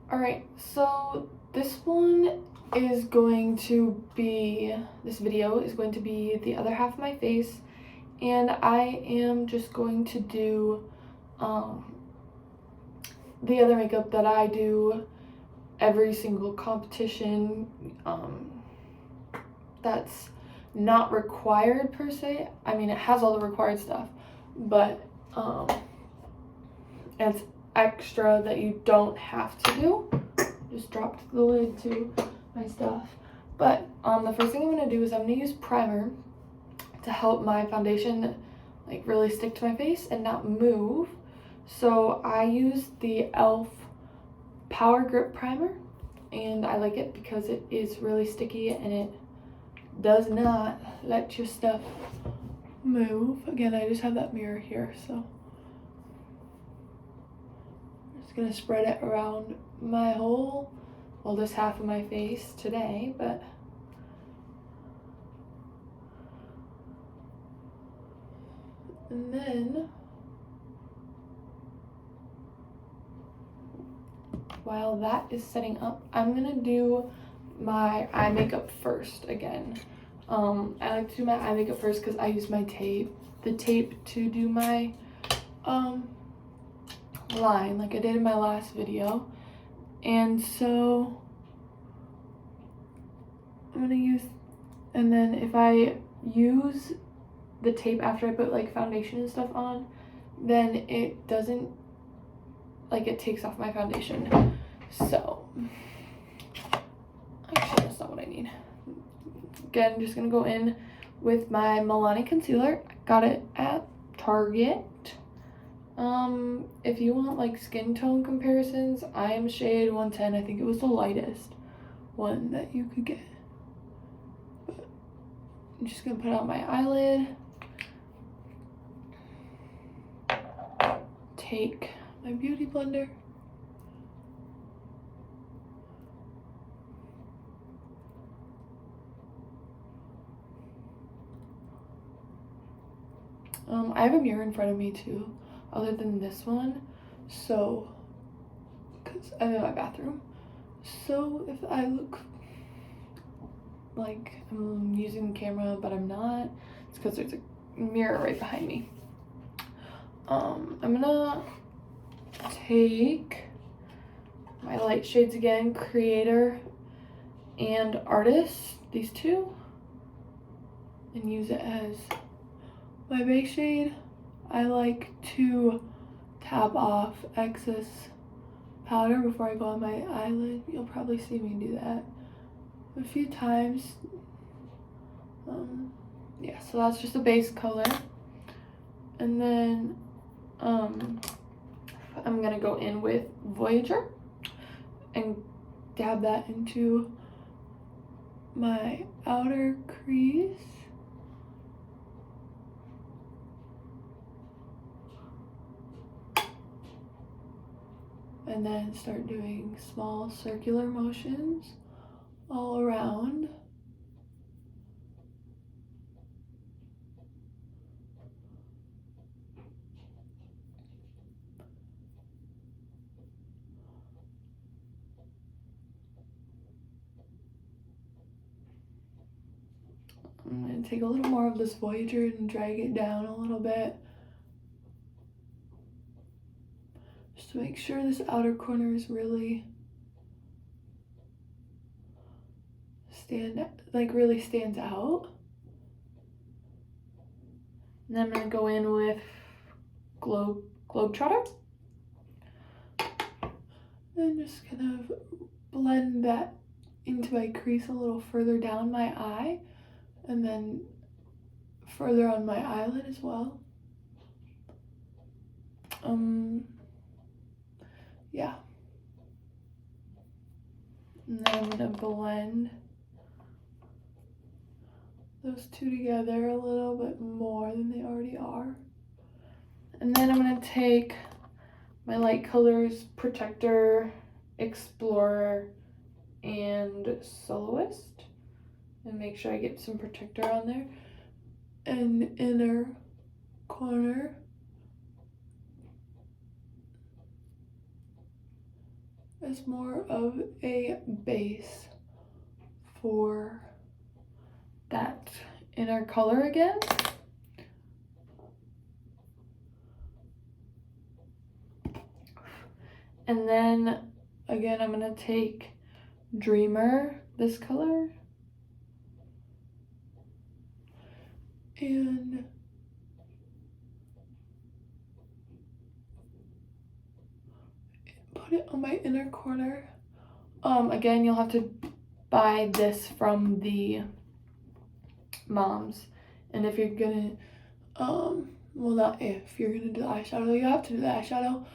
Alright, so this video is going to be the other half of my face, and I am just going to do the other makeup that I do every single competition that's not required per se. I mean, it has all the required stuff, but it's extra that you don't have to do. Just dropped the lid to my stuff. But the first thing I'm going to do is I'm going to use primer to help my foundation like really stick to my face and not move. So I use the e.l.f. Power Grip Primer, and I like it because it is really sticky and it does not let your stuff move. Again, I just have that mirror here, so I'm just gonna spread it around my whole, well, this half of my face today, but and then while that is setting up, I'm gonna do my eye makeup first again. I like to do my eye makeup first because I use the tape to do my line like I did in my last video. And so I'm gonna use, and then if I use the tape after I put like foundation and stuff on, then it doesn't, like, it takes off my foundation. So actually that's not what I need. Again, I'm just gonna go in with my Milani concealer. I got it at Target. If you want like skin tone comparisons, I am shade 110. I think it was the lightest one that you could get. But I'm just gonna put out my eyelid. Take my beauty blender. I have a mirror in front of me too, other than this one, so, because I'm in my bathroom, so if I look like I'm using the camera but I'm not, it's because there's a mirror right behind me. I'm gonna take my light shades again, Creator and Artist, these two, and use it as my base shade. I like to tap off excess powder before I go on my eyelid. You'll probably see me do that a few times. Yeah, so that's just a base color. And then I'm gonna go in with Voyager and dab that into my outer crease. And then start doing small circular motions all around. I'm going to take a little more of this Voyager and drag it down a little bit, just to make sure this outer corner is really really stands out. And then I'm going to go in with Globetrotter and just kind of blend that into my crease a little further down my eye, and then further on my eyelid as well. Yeah. And then I'm gonna blend those two together a little bit more than they already are. And then I'm gonna take my light colors, Protector, Explorer, and Soloist, and make sure I get some Protector on there. And inner corner. as more of a base for that inner color again. And then again, I'm gonna take Dreamer, this color, and put it on my inner corner. Again, you'll have to buy this from the Moms, and if you're gonna well, not if you're gonna do the eyeshadow, you have to do the eyeshadow,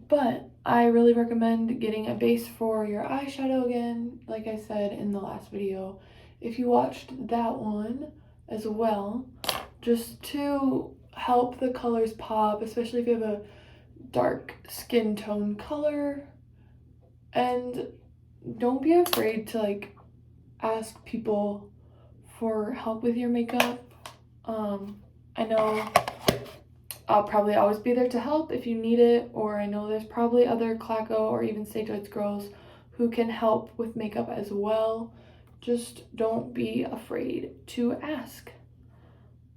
but I really recommend getting a base for your eyeshadow again, like I said in the last video, if you watched that one as well, just to help the colors pop, especially if you have a dark skin tone color. And don't be afraid to like ask people for help with your makeup. I know I'll probably always be there to help if you need it, or I know there's probably other Claco or even Stage Lights girls who can help with makeup as well. Just don't be afraid to ask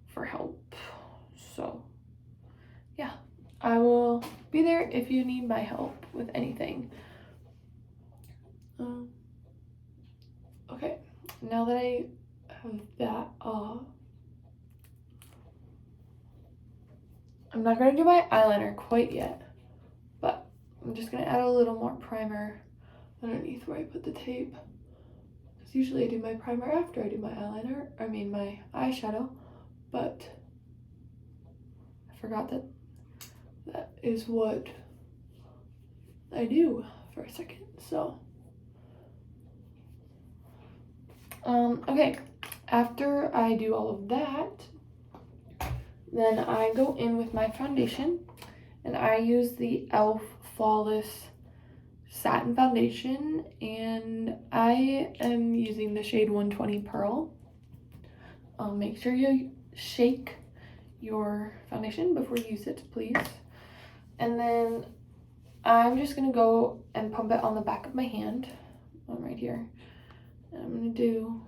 for help. So yeah, I will be there if you need my help with anything. Okay, now that I have that off, I'm not gonna do my eyeliner quite yet, but I'm just gonna add a little more primer underneath where I put the tape. Because usually I do my primer after I do my eyeliner, my eyeshadow, but I forgot that that is what I do for a second, so. Okay, after I do all of that, then I go in with my foundation, and I use the e.l.f. Flawless Satin Foundation, and I am using the shade 120 Pearl. Make sure you shake your foundation before you use it, please. And then I'm just gonna go and pump it on the back of my hand, right here. And I'm gonna do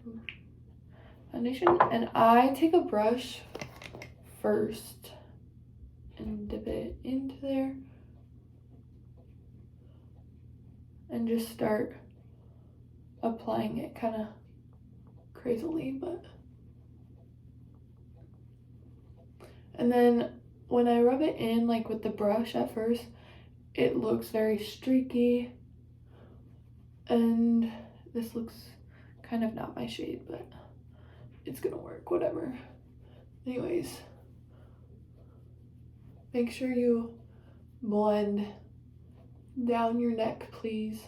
some foundation, and I take a brush first and dip it into there and just start applying it kind of crazily, but. And then when I rub it in, like with the brush at first, it looks very streaky, and this looks kind of not my shade, but it's gonna work, whatever. Anyways, make sure you blend down your neck, please,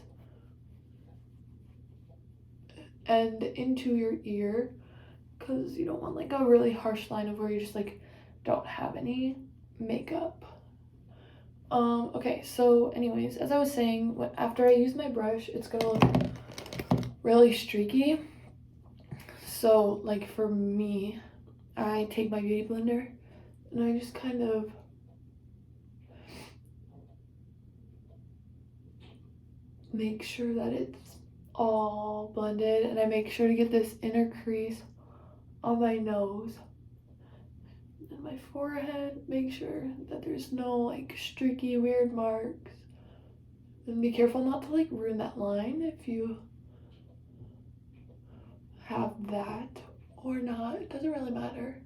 and into your ear, because you don't want like a really harsh line of where you just like don't have any makeup. Okay, so anyways, as I was saying, after I use my brush, it's gonna look really streaky. So like for me, I take my beauty blender and I just kind of make sure that it's all blended, and I make sure to get this inner crease on my nose and my forehead. Make sure that there's no like streaky weird marks, and be careful not to like ruin that line if you have that or not. It doesn't really matter.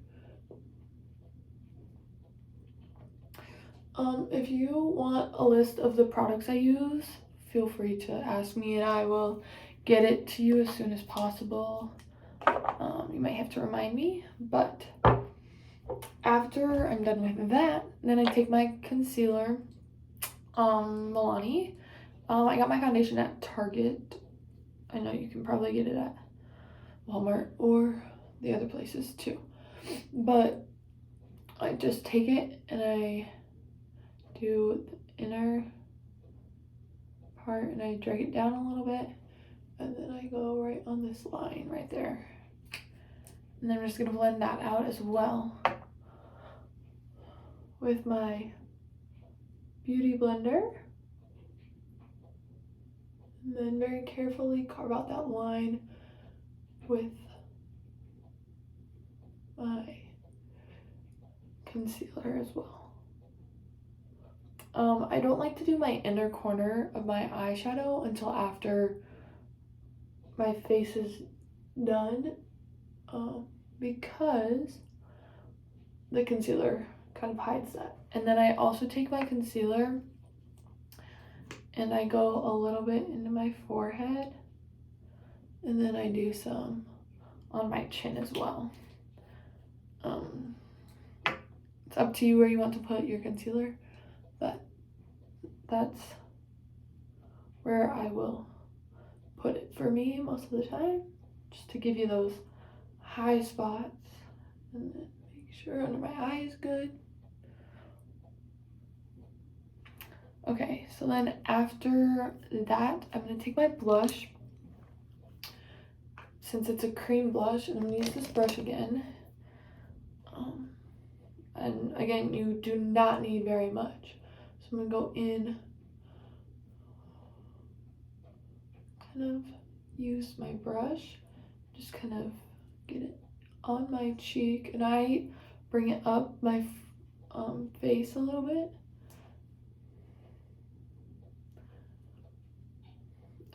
If you want a list of the products I use, feel free to ask me and I will get it to you as soon as possible. You might have to remind me, but after I'm done with that, then I take my concealer, Milani. I got my foundation at Target. I know you can probably get it at Walmart or the other places too, but I just take it and I do the inner part and I drag it down a little bit, and then I go right on this line right there, and then I'm just gonna blend that out as well with my beauty blender. And then very carefully carve out that line with my concealer as well. I don't like to do my inner corner of my eyeshadow until after my face is done, because the concealer kind of hides that. And then I also take my concealer and I go a little bit into my forehead, and then I do some on my chin as well. It's up to you where you want to put your concealer, but that's where I will put it for me most of the time, just to give you those high spots, and then make sure under my eye is good. Okay, so then after that, I'm gonna take my blush, since it's a cream blush, and I'm gonna use this brush again. And again, you do not need very much. So I'm gonna go in, kind of use my brush, just kind of get it on my cheek, and I bring it up my face a little bit.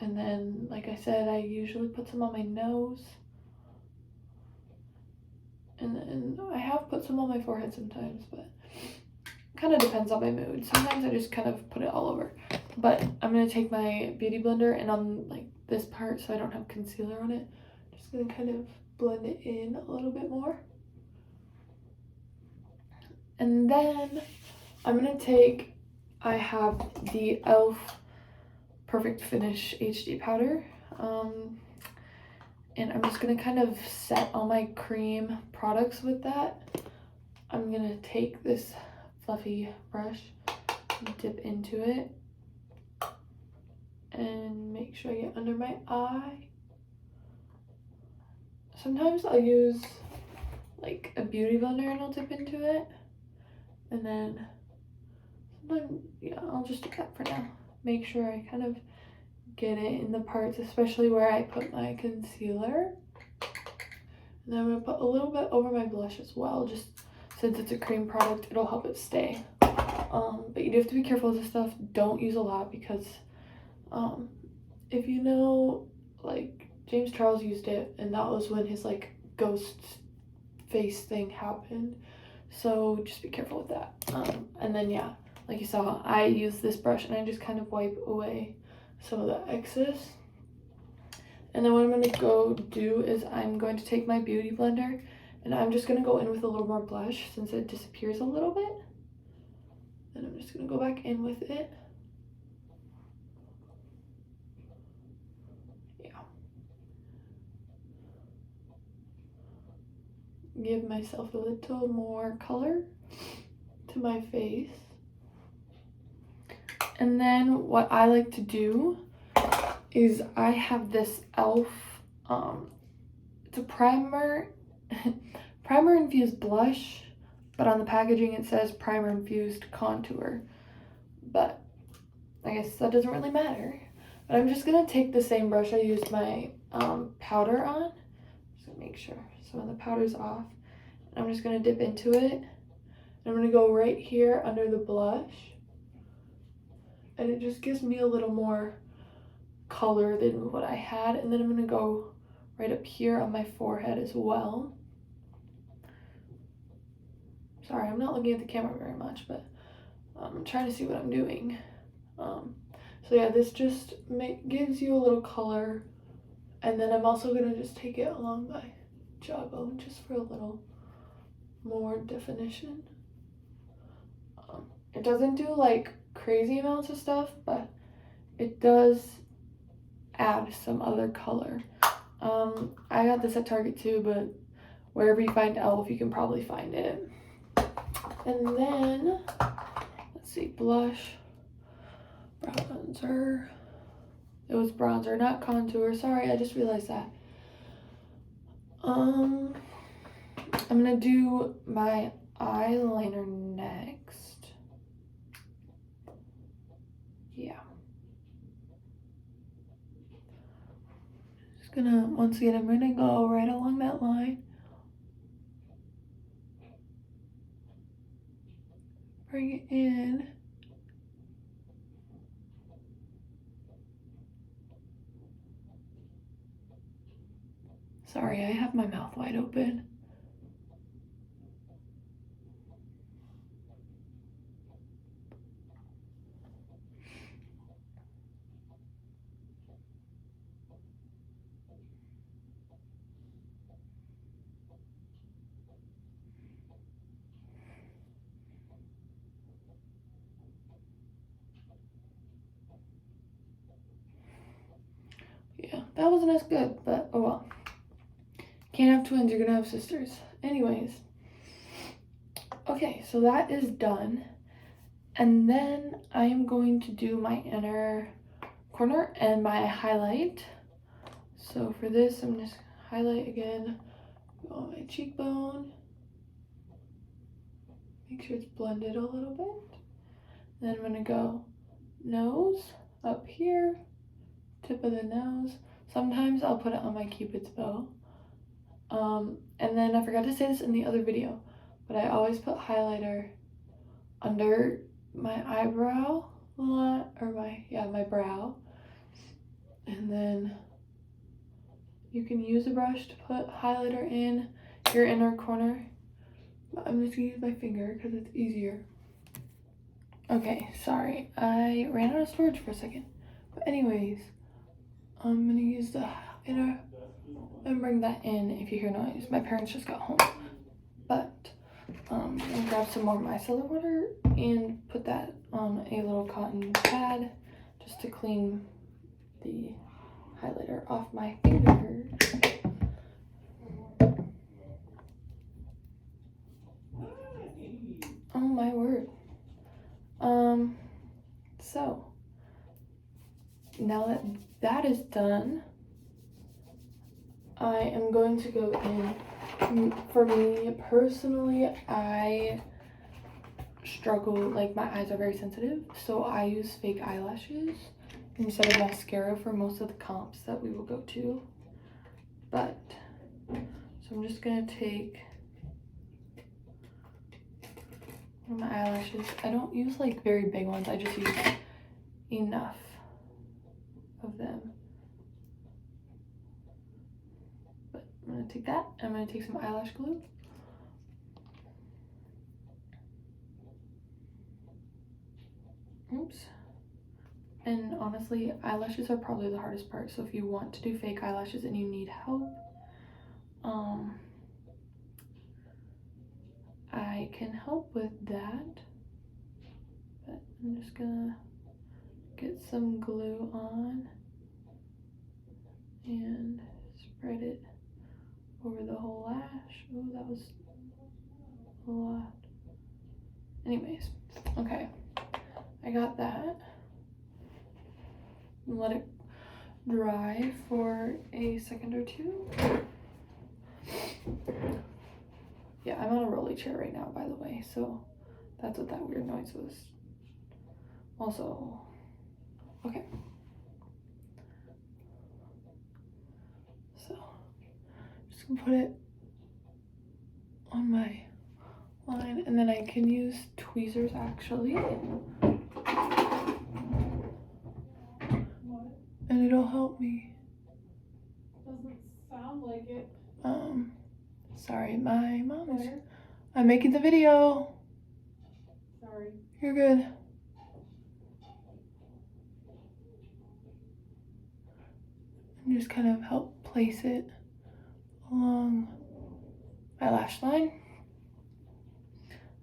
And then, like I said, I usually put some on my nose. And then I have put some on my forehead sometimes, but kind of depends on my mood. Sometimes I just kind of put it all over. But I'm going to take my beauty blender, and on like this part, so I don't have concealer on it, just going to kind of blend it in a little bit more. And then I'm going to take, I have the e.l.f. Perfect Finish HD powder. And I'm just going to kind of set all my cream products with that. I'm going to take this fluffy brush, dip into it, and make sure I get under my eye. Sometimes I'll use like a beauty blender and I'll dip into it. And then sometimes, yeah, I'll just do that for now. Make sure I kind of get it in the parts, especially where I put my concealer. And then I'm going to put a little bit over my blush as well, just since it's a cream product, it'll help it stay. But you do have to be careful with this stuff. Don't use a lot, because if you know, like James Charles used it, and that was when his like ghost face thing happened. So just be careful with that. And then yeah, like you saw, I use this brush and I just kind of wipe away some of the excess. And then what I'm going to go do is I'm going to take my beauty blender, and I'm just going to go in with a little more blush since it disappears a little bit. And I'm just going to go back in with it. Yeah. Give myself a little more color to my face. And then what I like to do is I have this e.l.f. It's a primer infused blush, but on the packaging it says primer infused contour. But I guess that doesn't really matter. But I'm just gonna take the same brush I used my powder on. Just gonna make sure some of the powder's off. And I'm just gonna dip into it. And I'm gonna go right here under the blush. And it just gives me a little more color than what I had. And then I'm going to go right up here on my forehead as well. Sorry, I'm not looking at the camera very much, but I'm trying to see what I'm doing. So yeah, this just gives you a little color. And then I'm also going to just take it along my jawbone just for a little more definition. It doesn't do like crazy amounts of stuff, but it does add some other color. I got this at Target too, but wherever you find e.l.f. you can probably find it. And then let's see, blush, bronzer. It was bronzer, not contour. Sorry, I just realized that. I'm gonna do my eyeliner next. Yeah. Just gonna, once again, I'm gonna go right along that line. Bring it in. Sorry, I have my mouth wide open. Yeah, that wasn't as good, but oh well. Can't have twins, you're gonna have sisters. Anyways. Okay, so that is done. And then I am going to do my inner corner and my highlight. So for this, I'm just highlight again on my cheekbone. Make sure it's blended a little bit. Then I'm gonna go nose up here, tip of the nose. Sometimes I'll put it on my Cupid's bow. And then I forgot to say this in the other video, but I always put highlighter under my eyebrow line, or my brow. And then you can use a brush to put highlighter in your inner corner. But I'm just gonna use my finger because it's easier. Okay, sorry, I ran out of storage for a second. But anyways, I'm gonna use the inner and bring that in. If you hear noise, my parents just got home. But I'm gonna grab some more micellar water and put that on a little cotton pad just to clean the highlighter off my finger. Oh my word. So now that that is done, I am going to go in. For me personally, I struggle, like my eyes are very sensitive, so I use fake eyelashes instead of mascara for most of the comps that we will go to. But so I'm just gonna take one of my eyelashes. I don't use like very big ones, I just use enough of them. But I'm gonna take that, I'm gonna take some eyelash glue. Oops. And honestly, eyelashes are probably the hardest part, so if you want to do fake eyelashes and you need help, I can help with that. But I'm just gonna get some glue on and spread it over the whole lash. Oh, that was a lot. Anyways, okay, I got that. Let it dry for a second or two. Yeah, I'm on a rolly chair right now, by the way, so that's what that weird noise was. Also, okay. So, just gonna put it on my line, and then I can use tweezers actually. And it'll help me. Doesn't sound like it. Sorry, my mom is. I'm making the video. Sorry. You're good. And just kind of help place it along my lash line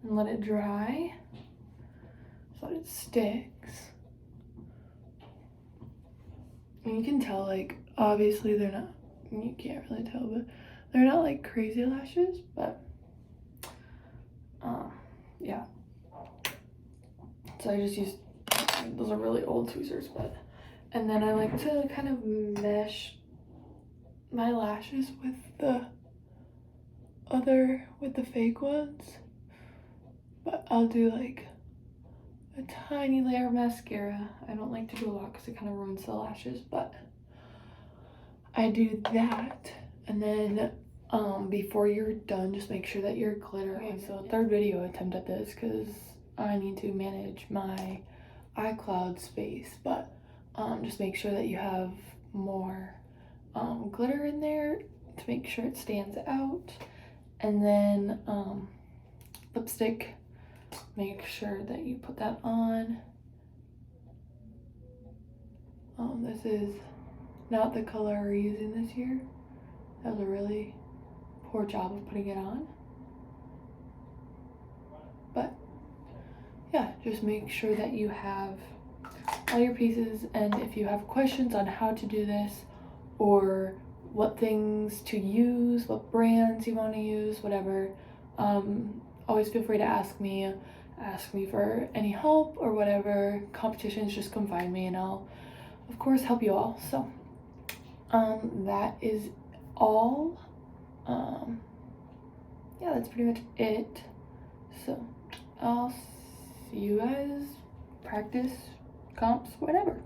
and let it dry so that it sticks. And you can tell, like, obviously they're not, you can't really tell, but they're not like crazy lashes, but yeah. So I just use, those are really old tweezers, but, and then I like to kind of mesh my lashes with the fake ones, but I'll do like a tiny layer of mascara. I don't like to do a lot because it kind of ruins the lashes, but I do that, and then before you're done, just make sure that your glitter. Okay, so third video attempt at this because I need to manage my iCloud space, but just make sure that you have more glitter in there to make sure it stands out. And then lipstick, make sure that you put that on. This is not the color we're using this year. That was a really poor job of putting it on. But yeah, just make sure that you have all your pieces, and if you have questions on how to do this or what things to use, what brands you want to use, whatever, always feel free to ask me for any help or whatever. Competitions, just come find me and I'll of course help you all. So that is all. Yeah, that's pretty much it. So I'll see you guys practice comps, whatever.